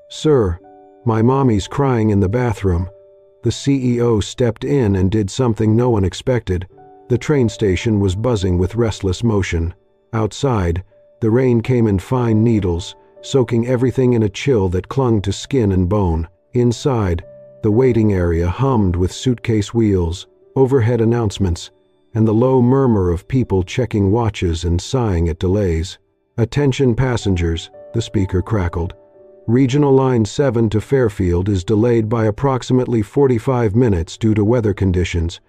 "Sir, my mommy's crying in the bathroom." The CEO stepped in and did something no one expected. The train station was buzzing with restless motion. Outside, the rain came in fine needles, soaking everything in a chill that clung to skin and bone. Inside, the waiting area hummed with suitcase wheels, overhead announcements, and the low murmur of people checking watches and sighing at delays. "Attention passengers," the speaker crackled. "Regional Line 7 to Fairfield is delayed by approximately 45 minutes due to weather conditions.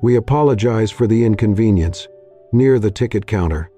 We apologize for the inconvenience." Near the ticket counter,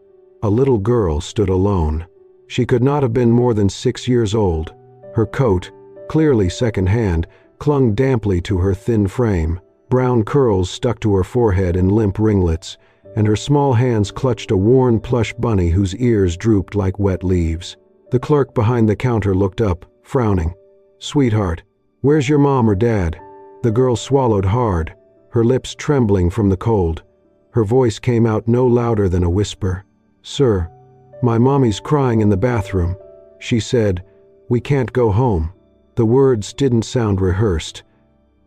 a little girl stood alone. She could not have been more than 6 years old. Her coat, clearly second-hand, clung damply to her thin frame. Brown curls stuck to her forehead in limp ringlets, and her small hands clutched a worn plush bunny whose ears drooped like wet leaves. The clerk behind the counter looked up, frowning. "Sweetheart, where's your mom or dad?" The girl swallowed hard, her lips trembling from the cold. Her voice came out no louder than a whisper. "Sir, my mommy's crying in the bathroom. She said, we can't go home." The words didn't sound rehearsed.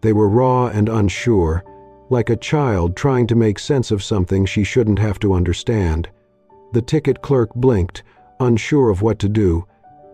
They were raw and unsure, like a child trying to make sense of something she shouldn't have to understand. The ticket clerk blinked, unsure of what to do.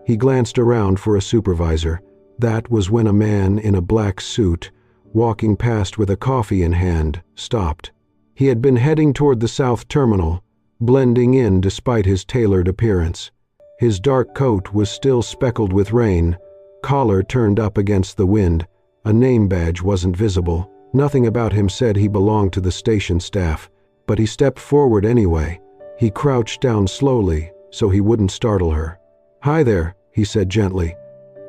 He glanced around for a supervisor. That was when a man in a black suit, walking past with a coffee in hand, stopped. He had been heading toward the south terminal, blending in despite his tailored appearance. His dark coat was still speckled with rain, collar turned up against the wind. A name badge wasn't visible. Nothing about him said he belonged to the station staff, but he stepped forward anyway. He crouched down slowly so he wouldn't startle her. "Hi there," he said gently.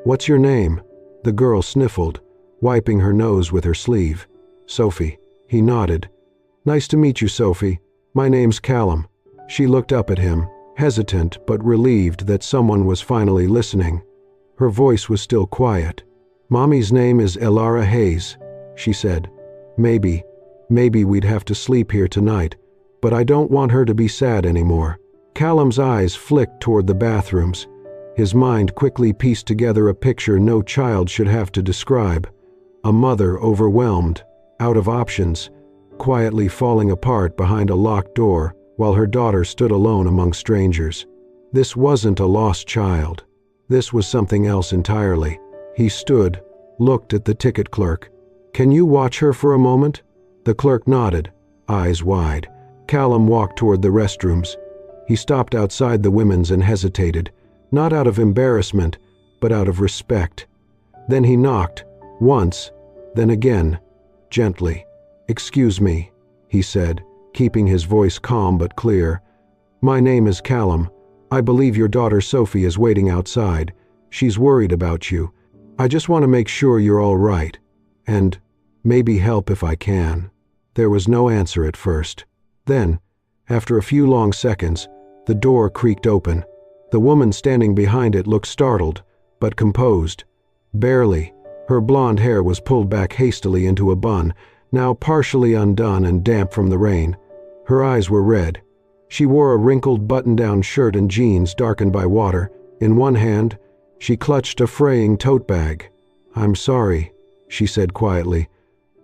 "What's your name?" The girl sniffled, wiping her nose with her sleeve. "Sophie." He nodded. "Nice to meet you, Sophie. My name's Callum." She looked up at him, hesitant but relieved that someone was finally listening. Her voice was still quiet. "Mommy's name is Elara Hayes," she said. Maybe we'd have to sleep here tonight, but I don't want her to be sad anymore." Callum's eyes flicked toward the bathrooms. His mind quickly pieced together a picture no child should have to describe. A mother overwhelmed, out of options, quietly falling apart behind a locked door while her daughter stood alone among strangers. This wasn't a lost child. This was something else entirely. He stood, looked at the ticket clerk. "Can you watch her for a moment?" The clerk nodded, eyes wide. Callum walked toward the restrooms. He stopped outside the women's and hesitated, not out of embarrassment, but out of respect. Then he knocked, once, then again, gently. "Excuse me," he said, keeping his voice calm but clear. "My name is Callum. I believe your daughter Sophie is waiting outside. She's worried about you. I just want to make sure you're all right, and maybe help if I can." There was no answer at first. Then, after a few long seconds, the door creaked open. The woman standing behind it looked startled, but composed. Barely. Her blonde hair was pulled back hastily into a bun, now partially undone and damp from the rain. Her eyes were red. She wore a wrinkled button-down shirt and jeans darkened by water. In one hand, she clutched a fraying tote bag. "I'm sorry," she said quietly.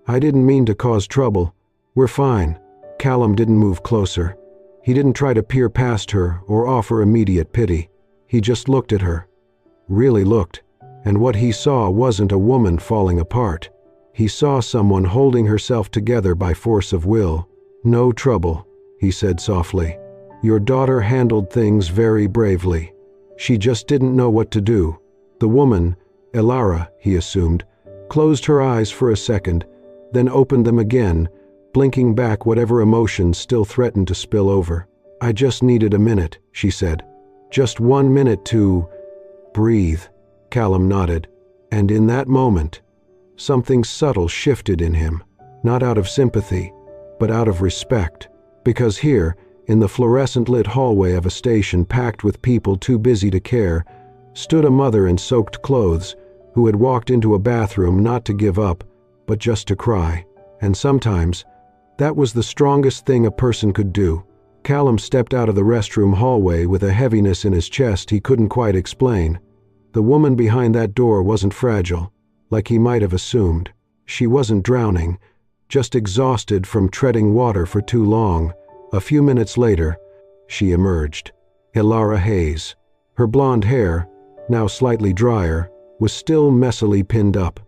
"I didn't mean to cause trouble. We're fine." Callum didn't move closer. He didn't try to peer past her or offer immediate pity. He just looked at her. Really looked. And what he saw wasn't a woman falling apart. He saw someone holding herself together by force of will. "No trouble," he said softly. "Your daughter handled things very bravely. She just didn't know what to do." The woman, Elara, he assumed, closed her eyes for a second, then opened them again, blinking back whatever emotions still threatened to spill over. "I just needed a minute," she said. "Just 1 minute to breathe." Callum nodded, and in that moment, something subtle shifted in him, not out of sympathy, but out of respect. Because here, in the fluorescent-lit hallway of a station packed with people too busy to care, stood a mother in soaked clothes who had walked into a bathroom not to give up, but just to cry. And sometimes, that was the strongest thing a person could do. Callum stepped out of the restroom hallway with a heaviness in his chest he couldn't quite explain. The woman behind that door wasn't fragile, like he might have assumed. She wasn't drowning, just exhausted from treading water for too long. A few minutes later, she emerged. Elara Hayes. Her blonde hair, now slightly drier, was still messily pinned up.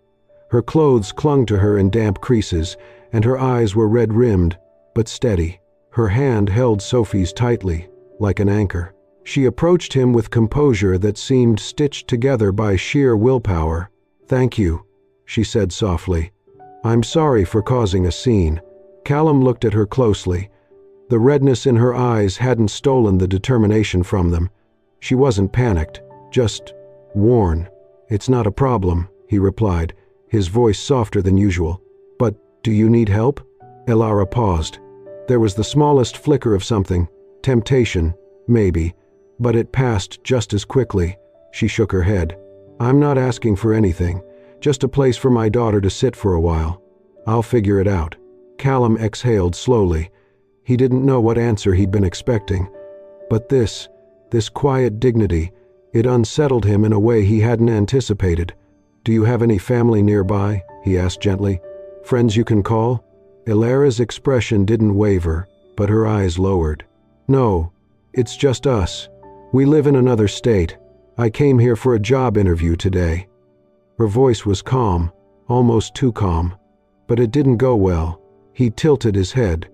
Her clothes clung to her in damp creases, and her eyes were red-rimmed, but steady. Her hand held Sophie's tightly, like an anchor. She approached him with composure that seemed stitched together by sheer willpower. "Thank you," she said softly. "I'm sorry for causing a scene." Callum looked at her closely. The redness in her eyes hadn't stolen the determination from them. She wasn't panicked, just worn. "It's not a problem," he replied, his voice softer than usual. "But do you need help?" Elara paused. There was the smallest flicker of something, temptation, maybe, but it passed just as quickly. She shook her head. "I'm not asking for anything, just a place for my daughter to sit for a while. I'll figure it out." Callum exhaled slowly. He didn't know what answer he'd been expecting. But this quiet dignity, it unsettled him in a way he hadn't anticipated. "Do you have any family nearby?" he asked gently. "Friends you can call?" Elara's expression didn't waver, but her eyes lowered. "No, it's just us. We live in another state. I came here for a job interview today." Her voice was calm, almost too calm, but it didn't go well. He tilted his head.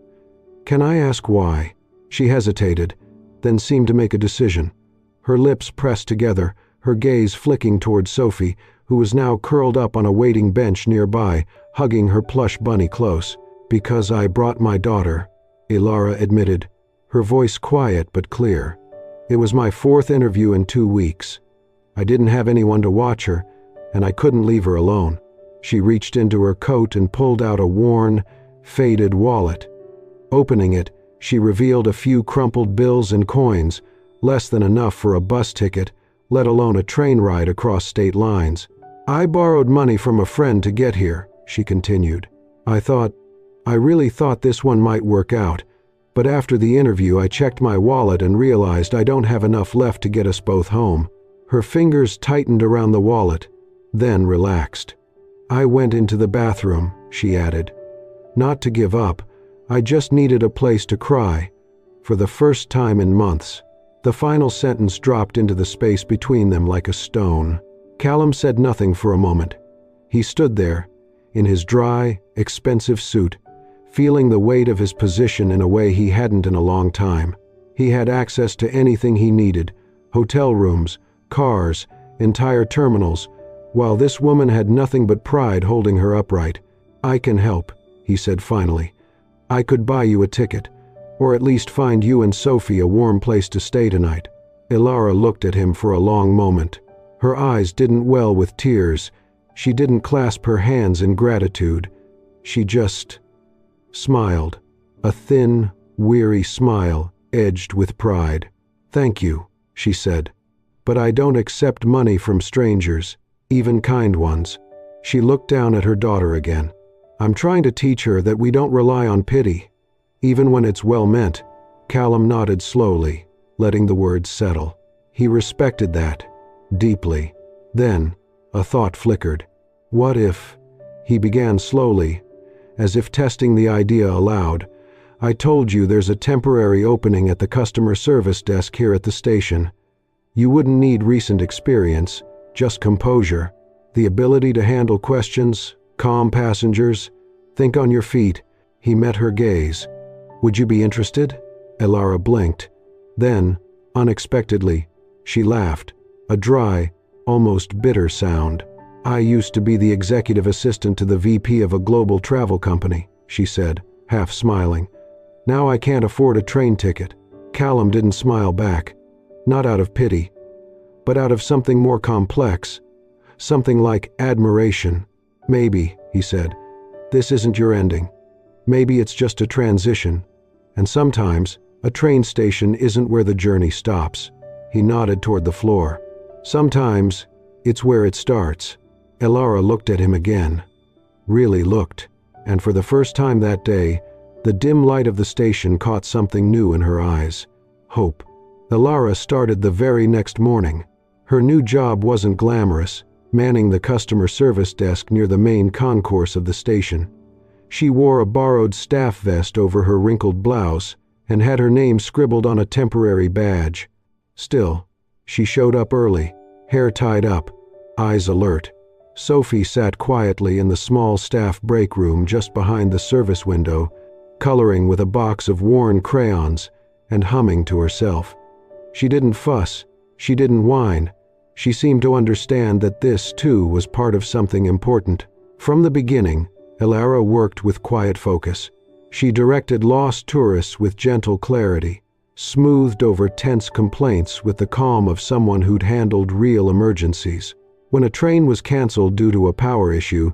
"Can I ask why?" She hesitated, then seemed to make a decision. Her lips pressed together, her gaze flicking toward Sophie, who was now curled up on a waiting bench nearby, hugging her plush bunny close. "Because I brought my daughter," Elara admitted, her voice quiet but clear. "It was my 4th interview in 2 weeks. I didn't have anyone to watch her, and I couldn't leave her alone." She reached into her coat and pulled out a worn, faded wallet. Opening it, she revealed a few crumpled bills and coins, less than enough for a bus ticket, let alone a train ride across state lines. "I borrowed money from a friend to get here," she continued. I really thought this one might work out, but after the interview I checked my wallet and realized I don't have enough left to get us both home." Her fingers tightened around the wallet, then relaxed. "I went into the bathroom," she added. "Not to give up, I just needed a place to cry. For the first time in months." The final sentence dropped into the space between them like a stone. Callum said nothing for a moment. He stood there, in his dry, expensive suit, feeling the weight of his position in a way he hadn't in a long time. He had access to anything he needed, hotel rooms, cars, entire terminals, while this woman had nothing but pride holding her upright. "I can help," he said finally. "I could buy you a ticket, or at least find you and Sophie a warm place to stay tonight." Elara looked at him for a long moment. Her eyes didn't well with tears. She didn't clasp her hands in gratitude. She just smiled, a thin, weary smile edged with pride. "Thank you," she said, "but I don't accept money from strangers, even kind ones." She looked down at her daughter again. "I'm trying to teach her that we don't rely on pity, even when it's well meant." Callum nodded slowly, letting the words settle. He respected that, deeply. Then, a thought flickered. What if, he began slowly, as if testing the idea aloud, "I told you there's a temporary opening at the customer service desk here at the station. You wouldn't need recent experience, just composure, the ability to handle questions, calm passengers, think on your feet." He met her gaze. "Would you be interested?" Elara blinked. Then, unexpectedly, she laughed, a dry, almost bitter sound. "I used to be the executive assistant to the VP of a global travel company," she said, half smiling. "Now I can't afford a train ticket." Callum didn't smile back, not out of pity, but out of something more complex, something like admiration. "Maybe," he said, "this isn't your ending. Maybe it's just a transition. And sometimes, a train station isn't where the journey stops." He nodded toward the floor. "Sometimes, it's where it starts." Elara looked at him again. Really looked, and for the first time that day, the dim light of the station caught something new in her eyes. Hope. Elara started the very next morning. Her new job wasn't glamorous, manning the customer service desk near the main concourse of the station. She wore a borrowed staff vest over her wrinkled blouse and had her name scribbled on a temporary badge. Still, she showed up early, hair tied up, eyes alert. Sophie sat quietly in the small staff break room just behind the service window, coloring with a box of worn crayons and humming to herself. She didn't fuss, she didn't whine. She seemed to understand that this, too, was part of something important. From the beginning, Elara worked with quiet focus. She directed lost tourists with gentle clarity, smoothed over tense complaints with the calm of someone who'd handled real emergencies. When a train was canceled due to a power issue,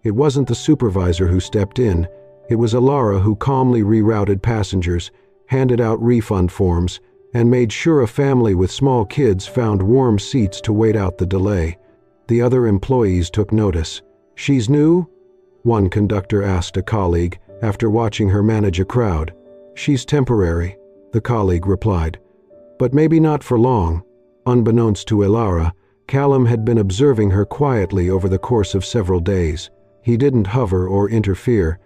it wasn't the supervisor who stepped in, it was Elara who calmly rerouted passengers, handed out refund forms, and made sure a family with small kids found warm seats to wait out the delay. The other employees took notice. "She's new?" one conductor asked a colleague after watching her manage a crowd. "She's temporary," the colleague replied. "But maybe not for long." Unbeknownst to Elara, Callum had been observing her quietly over the course of several days. He didn't hover or interfere.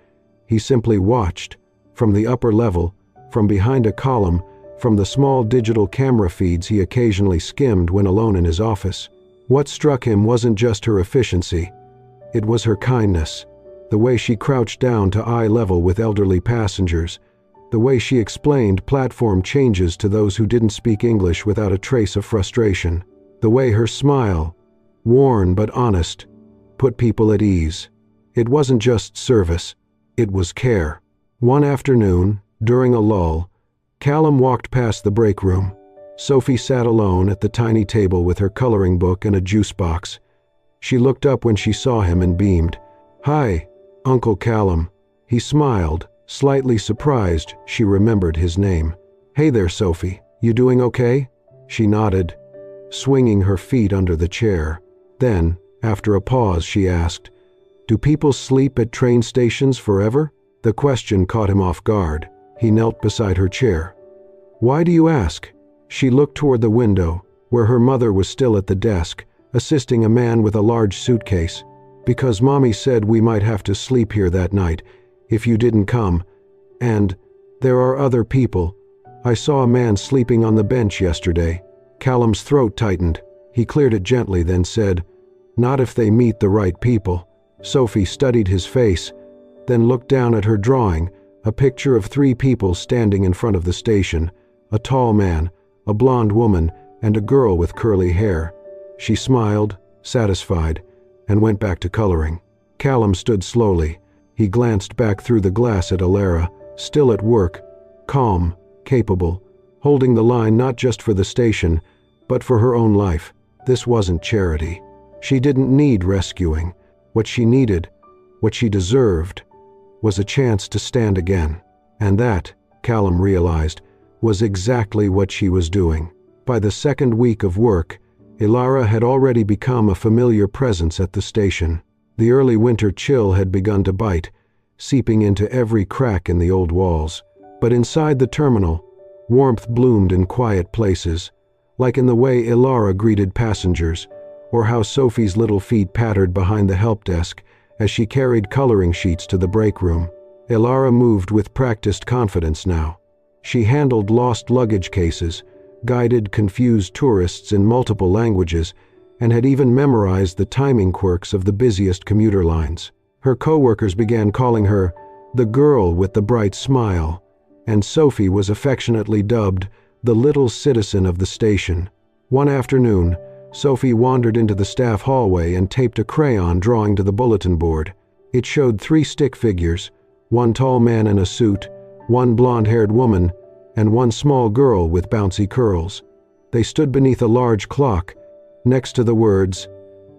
He simply watched, from the upper level, from behind a column, from the small digital camera feeds he occasionally skimmed when alone in his office. What struck him wasn't just her efficiency. It was her kindness. The way she crouched down to eye level with elderly passengers. The way she explained platform changes to those who didn't speak English without a trace of frustration. The way her smile, worn but honest, put people at ease. It wasn't just service, it was care. One afternoon, during a lull, Callum walked past the break room. Sophie sat alone at the tiny table with her coloring book and a juice box. She looked up when she saw him and beamed. "Hi, Uncle Callum." He smiled, slightly surprised she remembered his name. "Hey there, Sophie. You doing okay?" She nodded, swinging her feet under the chair. Then, after a pause, she asked, "Do people sleep at train stations forever?" The question caught him off guard. He knelt beside her chair. "Why do you ask?" She looked toward the window, where her mother was still at the desk, assisting a man with a large suitcase. "Because Mommy said we might have to sleep here that night, if you didn't come. And there are other people. I saw a man sleeping on the bench yesterday." Callum's throat tightened. He cleared it gently, then said, "Not if they meet the right people." Sophie studied his face, then looked down at her drawing, a picture of 3 people standing in front of the station, a tall man, a blonde woman, and a girl with curly hair. She smiled, satisfied, and went back to coloring. Callum stood slowly. He glanced back through the glass at Elara, still at work, calm, capable, holding the line not just for the station, but for her own life. This wasn't charity. She didn't need rescuing. What she needed, what she deserved, was a chance to stand again. And that, Callum realized, was exactly what she was doing. By the second week of work, Elara had already become a familiar presence at the station. The early winter chill had begun to bite, seeping into every crack in the old walls. But inside the terminal, warmth bloomed in quiet places, like in the way Elara greeted passengers, or how Sophie's little feet pattered behind the help desk as she carried coloring sheets to the break room. Elara moved with practiced confidence now. She handled lost luggage cases, guided confused tourists in multiple languages, and had even memorized the timing quirks of the busiest commuter lines. Her co-workers began calling her the girl with the bright smile, and Sophie was affectionately dubbed the little citizen of the station. One afternoon, Sophie wandered into the staff hallway and taped a crayon drawing to the bulletin board. It showed 3 stick figures, one tall man in a suit, one blonde-haired woman, and one small girl with bouncy curls. They stood beneath a large clock, next to the words,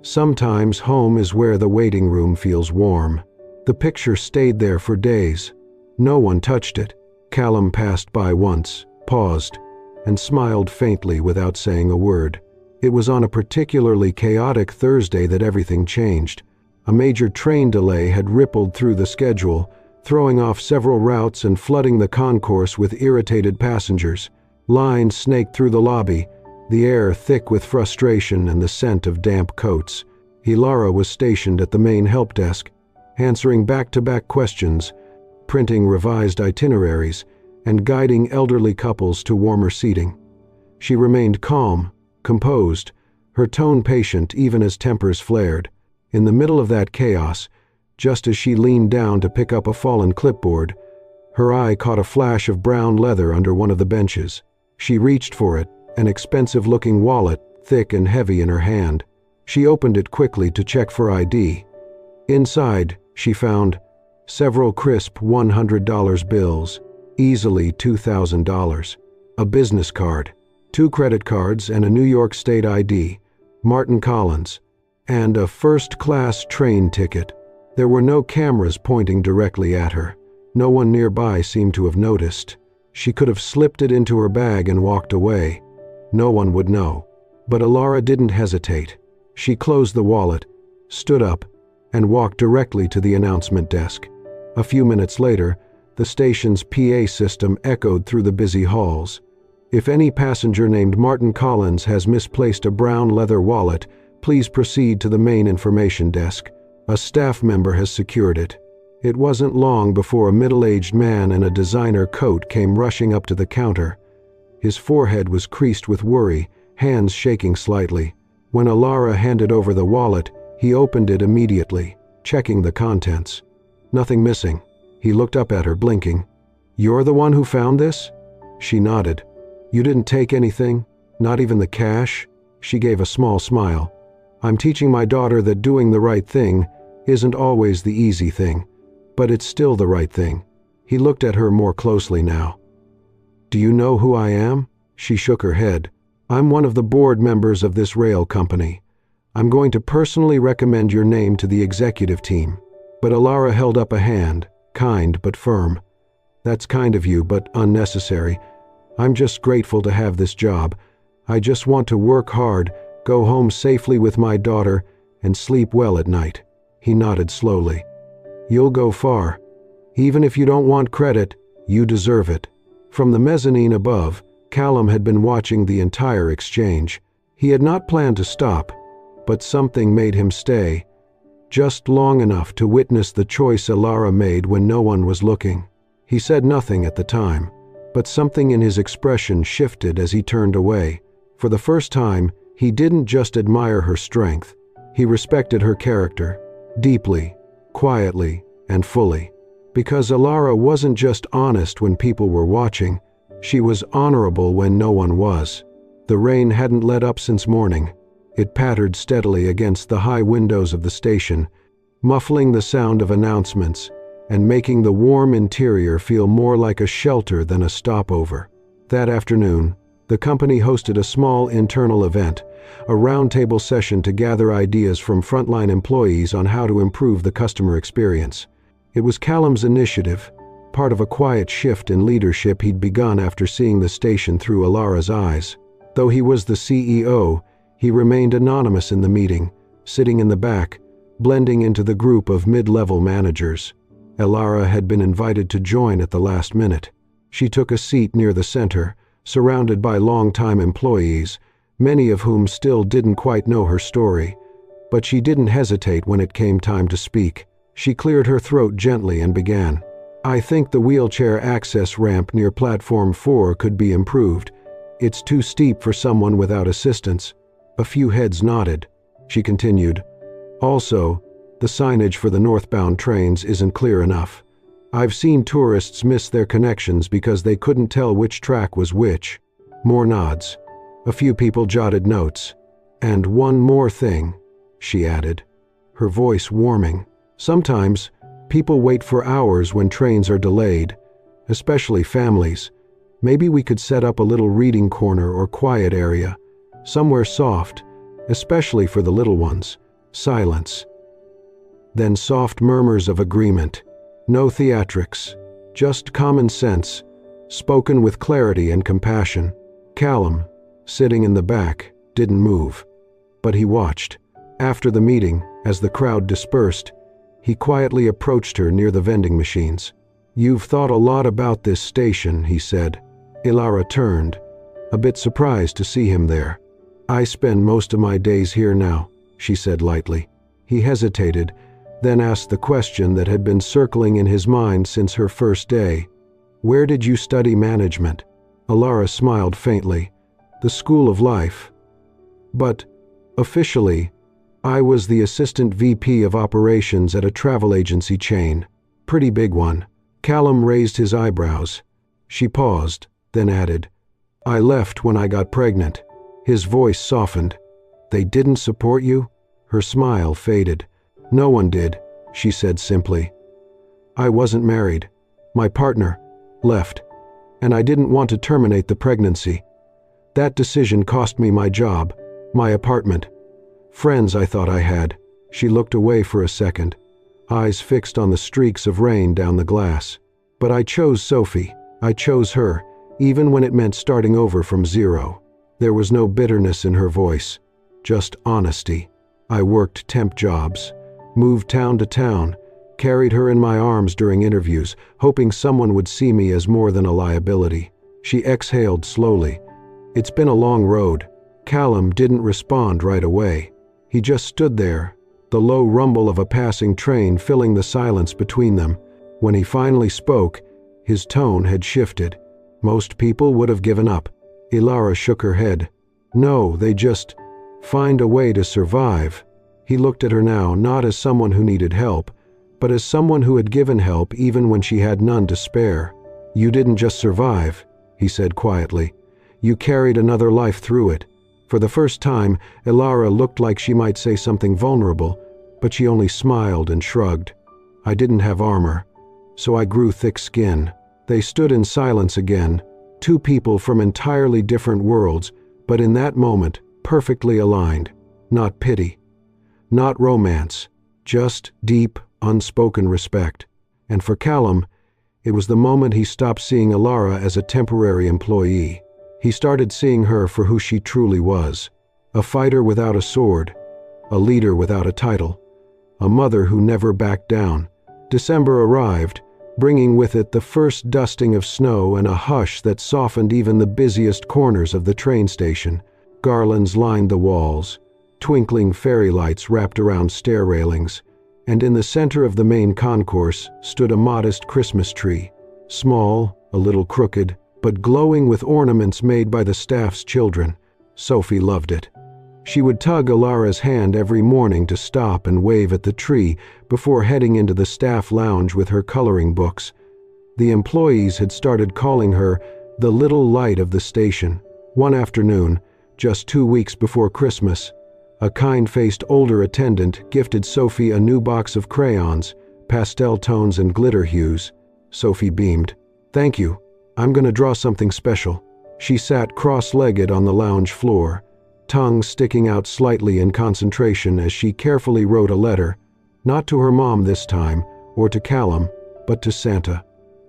"Sometimes home is where the waiting room feels warm." The picture stayed there for days. No one touched it. Callum passed by once, paused, and smiled faintly without saying a word. It was on a particularly chaotic Thursday that everything changed. A major train delay had rippled through the schedule, throwing off several routes and flooding the concourse with irritated passengers. Lines snaked through the lobby, the air thick with frustration and the scent of damp coats. Elara was stationed at the main help desk, answering back-to-back questions, printing revised itineraries, and guiding elderly couples to warmer seating. She remained calm, composed, her tone patient even as tempers flared. In the middle of that chaos, just as she leaned down to pick up a fallen clipboard, her eye caught a flash of brown leather under one of the benches. She reached for it, an expensive-looking wallet, thick and heavy in her hand. She opened it quickly to check for ID. Inside, she found several crisp $100 bills, easily $2,000, a business card, 2 credit cards and a New York State ID, Martin Collins, and a first-class train ticket. There were no cameras pointing directly at her. No one nearby seemed to have noticed. She could have slipped it into her bag and walked away. No one would know. But Elara didn't hesitate. She closed the wallet, stood up, and walked directly to the announcement desk. A few minutes later, the station's PA system echoed through the busy halls. If any passenger named Martin Collins has misplaced a brown leather wallet, please proceed to the main information desk. A staff member has secured it. It wasn't long before a middle-aged man in a designer coat came rushing up to the counter. His forehead was creased with worry, hands shaking slightly. When Elara handed over the wallet, he opened it immediately, checking the contents. Nothing missing. He looked up at her, blinking. "You're the one who found this?" She nodded. "You didn't take anything? Not even the cash?" She gave a small smile. "I'm teaching my daughter that doing the right thing isn't always the easy thing, but it's still the right thing." He looked at her more closely now. "Do you know who I am?" She shook her head. "I'm one of the board members of this rail company. I'm going to personally recommend your name to the executive team." But Elara held up a hand, kind but firm. "That's kind of you, but unnecessary. I'm just grateful to have this job. I just want to work hard, go home safely with my daughter, and sleep well at night." He nodded slowly. "You'll go far. Even if you don't want credit, you deserve it." From the mezzanine above, Callum had been watching the entire exchange. He had not planned to stop, but something made him stay, just long enough to witness the choice Elara made when no one was looking. He said nothing at the time, but something in his expression shifted as he turned away. For the first time, he didn't just admire her strength. He respected her character, deeply, quietly, and fully. Because Elara wasn't just honest when people were watching, she was honorable when no one was. The rain hadn't let up since morning. It pattered steadily against the high windows of the station, muffling the sound of announcements and making the warm interior feel more like a shelter than a stopover. That afternoon, the company hosted a small internal event, a roundtable session to gather ideas from frontline employees on how to improve the customer experience. It was Callum's initiative, part of a quiet shift in leadership he'd begun after seeing the station through Elara's eyes. Though he was the CEO, he remained anonymous in the meeting, sitting in the back, blending into the group of mid-level managers. Elara had been invited to join at the last minute. She took a seat near the center, surrounded by long-time employees, many of whom still didn't quite know her story. But she didn't hesitate when it came time to speak. She cleared her throat gently and began. "I think the wheelchair access ramp near Platform 4 could be improved. It's too steep for someone without assistance." A few heads nodded. She continued. "Also, the signage for the northbound trains isn't clear enough. I've seen tourists miss their connections because they couldn't tell which track was which." More nods. A few people jotted notes. "And one more thing," she added, her voice warming. "Sometimes, people wait for hours when trains are delayed, especially families. Maybe we could set up a little reading corner or quiet area, somewhere soft, especially for the little ones." Silence. Then soft murmurs of agreement. No theatrics, just common sense, spoken with clarity and compassion. Callum, sitting in the back, didn't move, but he watched. After the meeting, as the crowd dispersed, he quietly approached her near the vending machines. "You've thought a lot about this station," he said. Elara turned, a bit surprised to see him there. "I spend most of my days here now," she said lightly. He hesitated, then asked the question that had been circling in his mind since her first day. "Where did you study management?" Elara smiled faintly. "The School of Life. But, officially, I was the assistant VP of operations at a travel agency chain. Pretty big one." Callum raised his eyebrows. She paused, then added, "I left when I got pregnant." His voice softened. "They didn't support you?" Her smile faded. "No one did," she said simply. "I wasn't married. My partner left, and I didn't want to terminate the pregnancy. That decision cost me my job, my apartment, friends I thought I had." She looked away for a second, eyes fixed on the streaks of rain down the glass. "But I chose Sophie. I chose her, even when it meant starting over from zero." There was no bitterness in her voice, just honesty. "I worked temp jobs, moved town to town, carried her in my arms during interviews, hoping someone would see me as more than a liability." She exhaled slowly. "It's been a long road." Callum didn't respond right away. He just stood there, the low rumble of a passing train filling the silence between them. When he finally spoke, his tone had shifted. "Most people would have given up." Elara shook her head. "No, they just find a way to survive." He looked at her now, not as someone who needed help, but as someone who had given help even when she had none to spare. "You didn't just survive," he said quietly. "You carried another life through it." For the first time, Elara looked like she might say something vulnerable, but she only smiled and shrugged. "I didn't have armor, so I grew thick skin." They stood in silence again, two people from entirely different worlds, but in that moment, perfectly aligned. Not pity, not romance, just deep, unspoken respect. And for Callum, it was the moment he stopped seeing Elara as a temporary employee. He started seeing her for who she truly was. A fighter without a sword, a leader without a title, a mother who never backed down. December arrived, bringing with it the first dusting of snow and a hush that softened even the busiest corners of the train station. Garlands lined the walls, twinkling fairy lights wrapped around stair railings, and in the center of the main concourse stood a modest Christmas tree, small, a little crooked, but glowing with ornaments made by the staff's children. Sophie loved it. She would tug Elara's hand every morning to stop and wave at the tree before heading into the staff lounge with her coloring books. The employees had started calling her the little light of the station. One afternoon, just 2 weeks before Christmas, a kind-faced older attendant gifted Sophie a new box of crayons, pastel tones and glitter hues. Sophie beamed. "Thank you. I'm going to draw something special." She sat cross-legged on the lounge floor, tongue sticking out slightly in concentration as she carefully wrote a letter, not to her mom this time, or to Callum, but to Santa.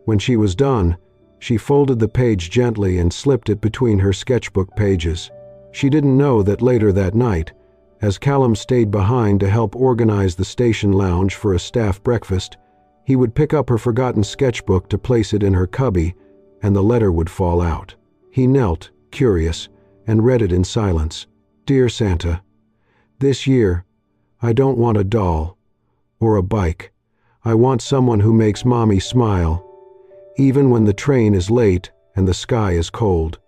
When she was done, she folded the page gently and slipped it between her sketchbook pages. She didn't know that later that night, as Callum stayed behind to help organize the station lounge for a staff breakfast, he would pick up her forgotten sketchbook to place it in her cubby, and the letter would fall out. He knelt, curious, and read it in silence. "Dear Santa, this year, I don't want a doll or a bike. I want someone who makes Mommy smile, even when the train is late and the sky is cold.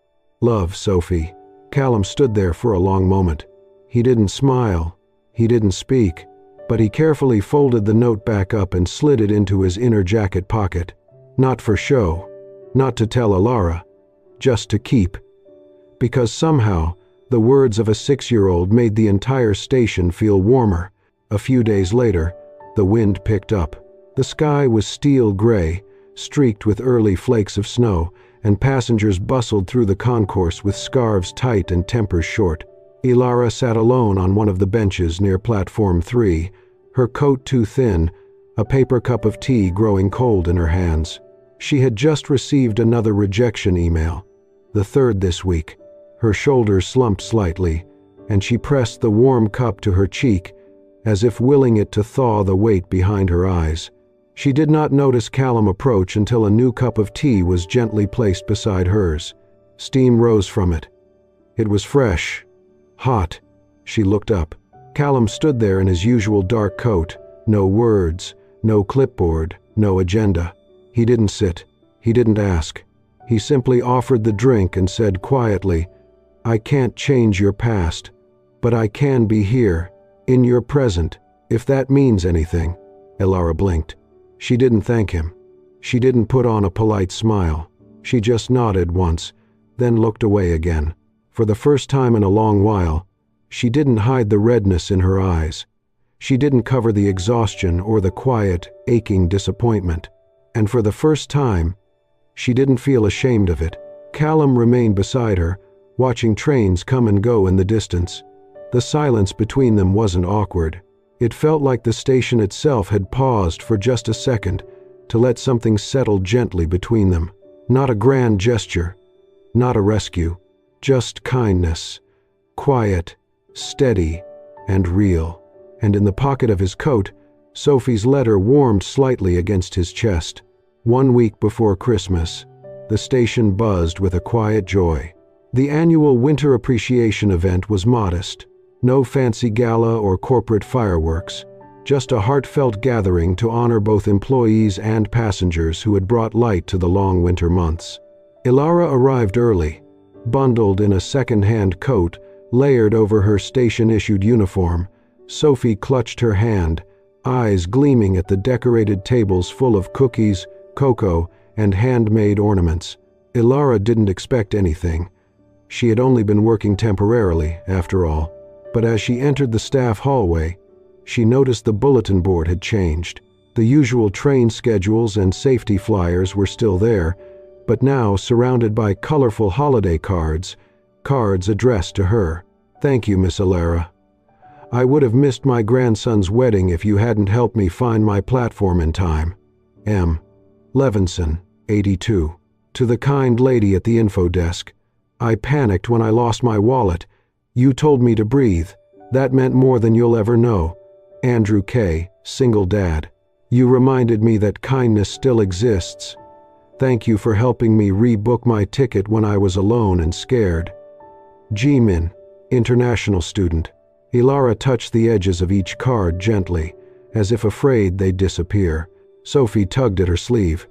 Love, Sophie." Callum stood there for a long moment. He didn't smile, he didn't speak, but he carefully folded the note back up and slid it into his inner jacket pocket. Not for show, not to tell Elara, just to keep. Because somehow, the words of a 6-year-old made the entire station feel warmer. A few days later, the wind picked up. The sky was steel gray, streaked with early flakes of snow, and passengers bustled through the concourse with scarves tight and tempers short. Elara sat alone on one of the benches near platform 3, her coat too thin, a paper cup of tea growing cold in her hands. She had just received another rejection email, the third this week. Her shoulders slumped slightly, and she pressed the warm cup to her cheek, as if willing it to thaw the weight behind her eyes. She did not notice Callum approach until a new cup of tea was gently placed beside hers. Steam rose from it. It was fresh, hot. She looked up. Callum stood there in his usual dark coat. No words, no clipboard, no agenda. He didn't sit. He didn't ask. He simply offered the drink and said quietly, "I can't change your past, but I can be here, in your present, if that means anything." Elara blinked. She didn't thank him. She didn't put on a polite smile. She just nodded once, then looked away again. For the first time in a long while, she didn't hide the redness in her eyes. She didn't cover the exhaustion or the quiet, aching disappointment. And for the first time, she didn't feel ashamed of it. Callum remained beside her, watching trains come and go in the distance. The silence between them wasn't awkward. It felt like the station itself had paused for just a second to let something settle gently between them. Not a grand gesture, not a rescue, just kindness, quiet, steady, and real. And in the pocket of his coat, Sophie's letter warmed slightly against his chest. 1 week before Christmas, the station buzzed with a quiet joy. The annual winter appreciation event was modest. No fancy gala or corporate fireworks, just a heartfelt gathering to honor both employees and passengers who had brought light to the long winter months. Elara arrived early, bundled in a second-hand coat layered over her station-issued uniform. Sophie clutched her hand, eyes gleaming at the decorated tables full of cookies, cocoa, and handmade ornaments. Elara didn't expect anything. She had only been working temporarily, after all. But as she entered the staff hallway, she noticed the bulletin board had changed. The usual train schedules and safety flyers were still there, but now surrounded by colorful holiday cards addressed to her. "Thank you, Miss Elara. I would have missed my grandson's wedding if you hadn't helped me find my platform in time. M. Levinson, 82. To the kind lady at the info desk. I panicked when I lost my wallet. You told me to breathe. That meant more than you'll ever know. Andrew K., single dad. You reminded me that kindness still exists. Thank you for helping me rebook my ticket when I was alone and scared. Jimin, international student." Elara touched the edges of each card gently, as if afraid they'd disappear. Sophie tugged at her sleeve.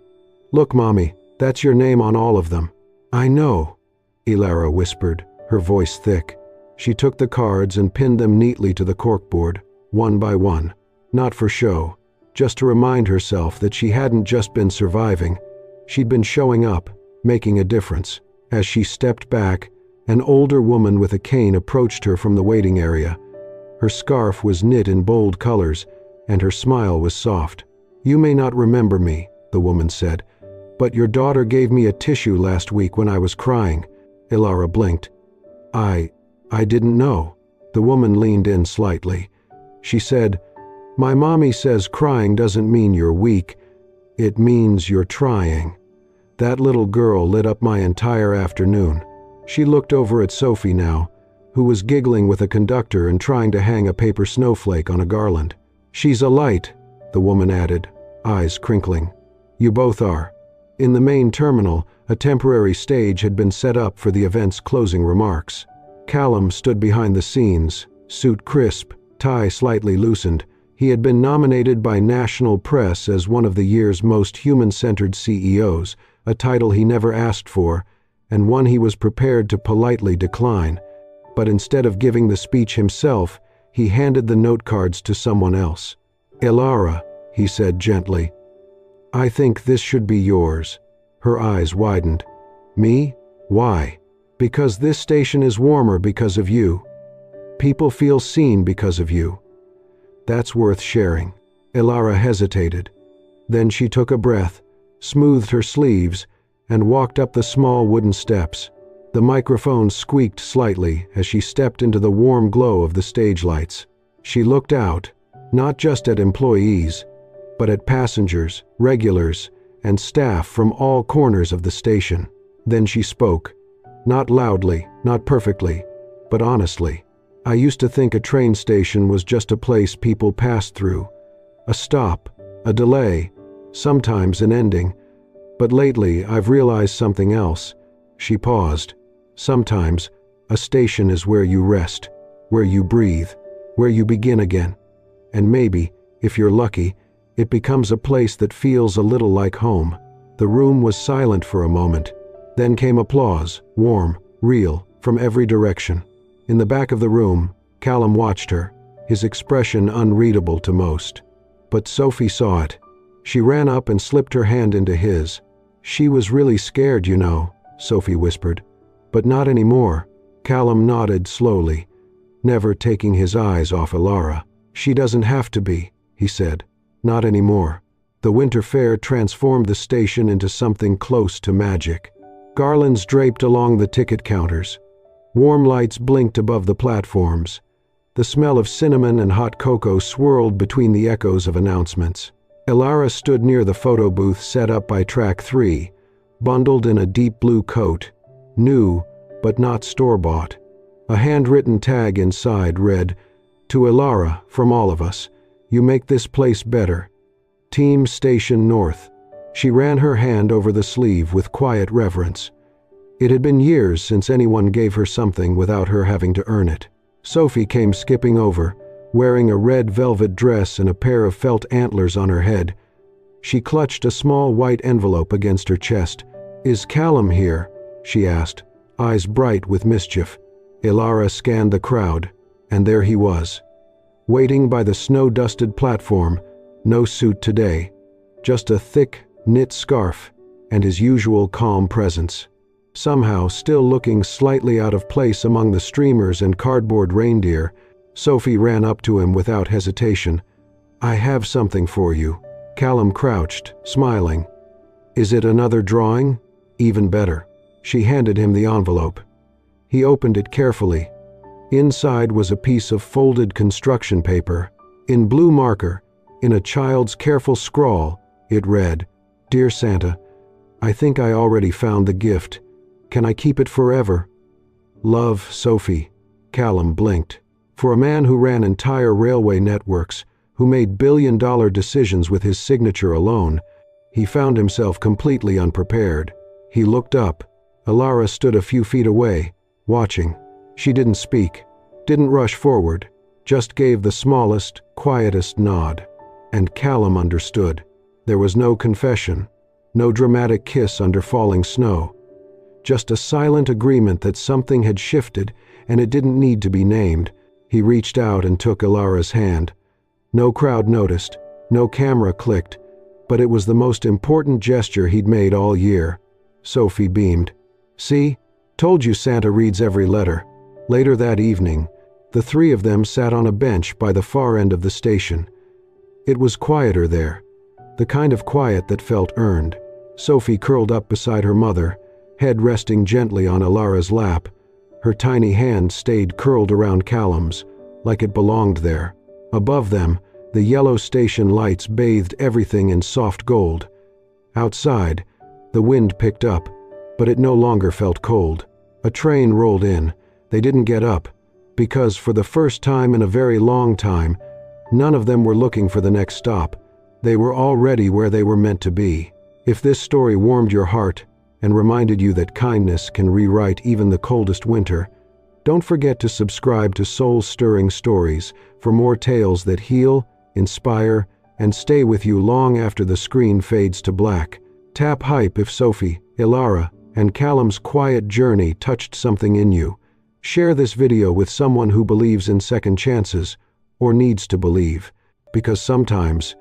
"Look, Mommy, that's your name on all of them." "I know," Elara whispered, her voice thick. She took the cards and pinned them neatly to the corkboard, one by one. Not for show, just to remind herself that she hadn't just been surviving. She'd been showing up, making a difference. As she stepped back, an older woman with a cane approached her from the waiting area. Her scarf was knit in bold colors, and her smile was soft. "You may not remember me," the woman said, "but your daughter gave me a tissue last week when I was crying." Elara blinked. I didn't know." The woman leaned in slightly. She said, "My mommy says crying doesn't mean you're weak. It means you're trying." That little girl lit up my entire afternoon. She looked over at Sophie now, who was giggling with a conductor and trying to hang a paper snowflake on a garland. "She's a light," the woman added, eyes crinkling. "You both are." In the main terminal, a temporary stage had been set up for the event's closing remarks. Callum stood behind the scenes, suit crisp, tie slightly loosened. He had been nominated by national press as one of the year's most human-centered CEOs, a title he never asked for, and one he was prepared to politely decline. But instead of giving the speech himself, he handed the note cards to someone else. "Elara," he said gently, "I think this should be yours." Her eyes widened. "Me? Why?" "Because this station is warmer because of you. People feel seen because of you. That's worth sharing." Elara hesitated. Then she took a breath, smoothed her sleeves, and walked up the small wooden steps. The microphone squeaked slightly as she stepped into the warm glow of the stage lights. She looked out, not just at employees, but at passengers, regulars, and staff from all corners of the station. Then she spoke. Not loudly, not perfectly, but honestly. "I used to think a train station was just a place people passed through. A stop, a delay, sometimes an ending. But lately I've realized something else. She paused. Sometimes, a station is where you rest, where you breathe, where you begin again. And maybe, if you're lucky, it becomes a place that feels a little like home. The room was silent for a moment. Then came applause, warm, real, from every direction. In the back of the room, Callum watched her, his expression unreadable to most. But Sophie saw it. She ran up and slipped her hand into his. "She was really scared, you know," Sophie whispered. "But not anymore." Callum nodded slowly, never taking his eyes off Elara. "She doesn't have to be," he said. "Not anymore." The winter fair transformed the station into something close to magic. Garlands draped along the ticket counters. Warm lights blinked above the platforms. The smell of cinnamon and hot cocoa swirled between the echoes of announcements. Elara stood near the photo booth set up by Track 3, bundled in a deep blue coat, new but not store-bought. A handwritten tag inside read, "To Elara, from all of us, you make this place better. Team Station North." She ran her hand over the sleeve with quiet reverence. It had been years since anyone gave her something without her having to earn it. Sophie came skipping over, wearing a red velvet dress and a pair of felt antlers on her head. She clutched a small white envelope against her chest. "Is Callum here?" she asked, eyes bright with mischief. Elara scanned the crowd, and there he was, waiting by the snow-dusted platform. No suit today, just a thick, knit scarf, and his usual calm presence. Somehow, still looking slightly out of place among the streamers and cardboard reindeer, Sophie ran up to him without hesitation. "I have something for you." Callum crouched, smiling. "Is it another drawing?" "Even better." She handed him the envelope. He opened it carefully. Inside was a piece of folded construction paper. In blue marker, in a child's careful scrawl, it read, "Dear Santa, I think I already found the gift. Can I keep it forever? Love, Sophie." Callum blinked. For a man who ran entire railway networks, who made billion-dollar decisions with his signature alone, he found himself completely unprepared. He looked up. Elara stood a few feet away, watching. She didn't speak, didn't rush forward, just gave the smallest, quietest nod. And Callum understood. There was no confession, no dramatic kiss under falling snow. Just a silent agreement that something had shifted and it didn't need to be named. He reached out and took Elara's hand. No crowd noticed, no camera clicked, but it was the most important gesture he'd made all year. Sophie beamed. "See? Told you Santa reads every letter." Later that evening, the three of them sat on a bench by the far end of the station. It was quieter there, the kind of quiet that felt earned. Sophie curled up beside her mother, head resting gently on Elara's lap. Her tiny hand stayed curled around Callum's, like it belonged there. Above them, the yellow station lights bathed everything in soft gold. Outside, the wind picked up, but it no longer felt cold. A train rolled in. They didn't get up, because for the first time in a very long time, none of them were looking for the next stop. They were already where they were meant to be. If this story warmed your heart and reminded you that kindness can rewrite even the coldest winter, don't forget to subscribe to Soul-Stirring Stories for more tales that heal, inspire, and stay with you long after the screen fades to black. Tap hype if Sophie, Elara, and Callum's quiet journey touched something in you. Share this video with someone who believes in second chances, or needs to believe, because sometimes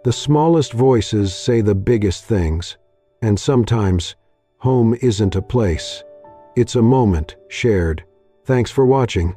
the smallest voices say the biggest things, and sometimes home isn't a place. It's a moment shared. Thanks for watching.